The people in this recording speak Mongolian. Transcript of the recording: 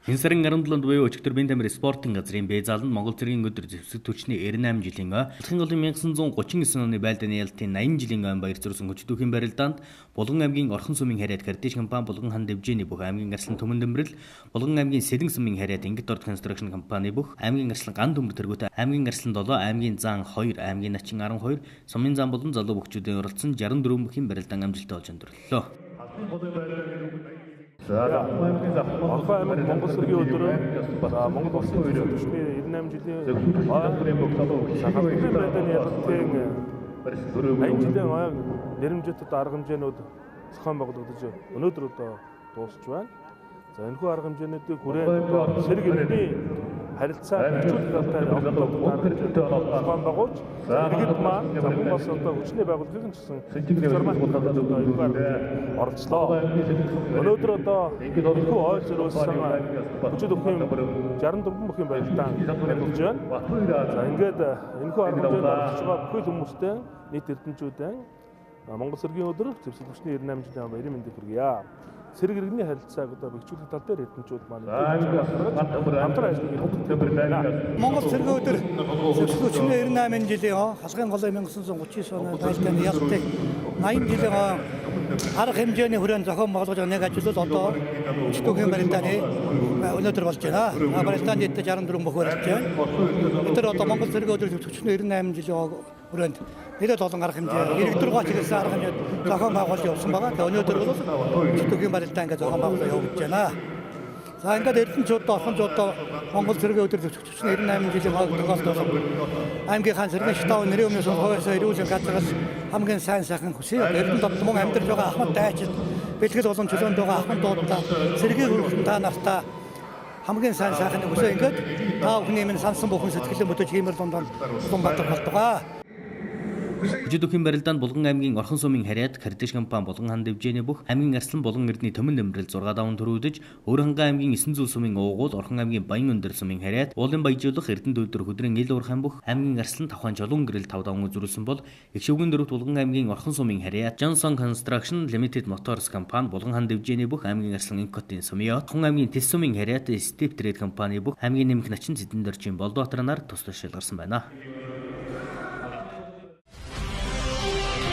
Энэ сарын 17-нд буюу өчигдөр Бэн тамир спортын газрын Бэзаланд Монгол Цэргийн өдөр зэвсэг түвшний 98 жилийн ой, Алхын голын 1939 оны байлдааны ялалтын 80 жилийн ой баяр зориулсан хүчдүүхийн барилдаанд Булган аймгийн Орхон сумын харьяат Кардиш компани, Булган хан дэвжээний бүх аймгийн арслан Төмөн Дэмбэрэл, Булган аймгийн Сэлэн сумын харьяат Ингэт Орд конструкшн компани бүх аймгийн арслан Ган Төмөр тэргүүт аймгийн арслан 7, аймгийн зан 2, аймгийн начин 12, сумын зан болон залуу бүгчүүдийн оролцсон 64 бүхийн барилдаан амжилттай болж өндөрлөлөө. Орхон аймаг Монгол Цэргийн өдрөө Монгол Улсын түвшний 98 жилийн шахалтын байдааны ялалтын 80 жилийн ой нэрмжитэд арга хэмжээнүүд зохион байгуулагдаж өнөөдөр одоо дуусч байна. За энэхүү арга хэмжээнүүдийг хүрээнд сэрэг иргэний харилцаа хөгжүүлэх талаар зохион байгуулж иргэд маань замун бас одоо хүчний байгууллагын гэсэн журмаа оролцлоо. Өнөөдөр одоо энэхүү ойл зориулсан хүчит өхөн 64 бүхэн барилдаан амьдарч байна. За ингээд энэхүү арга хэмжээнд оролцож байгаа бүхэл хүмүүстээ нийт эрдэмтдүүдэн Монгол Цэргийн өдөр зэвсэг түвшний 98 жилийн баярын мэндийг хүргье. Сэрэг иргэний харилцааг одоо бэхжүүлэх тал дээр эрдэмтдүүд маань хамтран ажиллаж байна. Монгол Цэргийн өдөр зэвсэг түвшний 98 жилийн Алхын голын 1939 оны байлдааны ялалтыг 80 жилийн арга хэмжээний хүрээнд зохион байгуулж байгаа нэг ажил бол одоо хүчтүүхийн барилдааны өнөөдөр болж байна. Барилдаанд дэд 64 бүх барилдаж байна. Өдөр одоо Монгол Цэргийн өдөр зэвсэг түвшний 98 жилийн хүрээнд нэлээд олон арга хэмжээ иргэдүргоо чиглэсэн арга хэмжээ зохион байгуулж явсан байгаа. Тэгээ өнөөдөр бол хүчтүүхийн барилдаа ингээд зохион байгуулж явагдаж байна. За ингээд эрдэмтдүүд орхонжуудаа Монгол Цэргийн өдөр зэвсэг түвшний 98 жилийн төгөөлтөд аймгийн хаан Цэргийн штаб нэрийн өмнөөс хойсоо ирүүлэн газраас хамгийн сайн сайхан хүсье. Эрдэмтдүүд мөн амьдарч байгаа ахмад дайчид бэлтгэл болон чөлөөнд байгаа ахмад дуудаа Цэргийн хөргөн та нартаа хамгийн сайн сайхан хүсье ингээд та бүхний минь сансан бүхэн сэтгэлэн бүтэж хиймэр дундаа Улаанбаатар болтугай. Хүчит өхөн барилдаанд Булган аймгийн Орхон сумын харьяат Кардиш компани, Булган хан дэвжээний бүх аймгийн арслан Булган эрдний Төмөн Дэмбэрэл 6 даван төрүүлж, Өөрхангай аймгийн 9 зүүн сумын уугуул, Орхон аймгийн Баян өндөр сумын харьяат, уулын баяжуулах Эрдэнэ дөдөр хөдрийн ил уурхайн бүх аймгийн арслан Тавхан Жолон гэрэл 5 даван үзүүлсэн бол их шөвгөн дөрөвт Булган аймгийн Орхон сумын харьяат, Johnson Construction Limited Motors компани, Булган хан дэвжээний бүх аймгийн арслан Инкотын сумын, Орхон аймгийн Тэс сумын харьяат Step Trade компани бүх аймгийн нэмэх начин Зэдэн доржийн Болдбаатар нар туслах шалгарсан байна.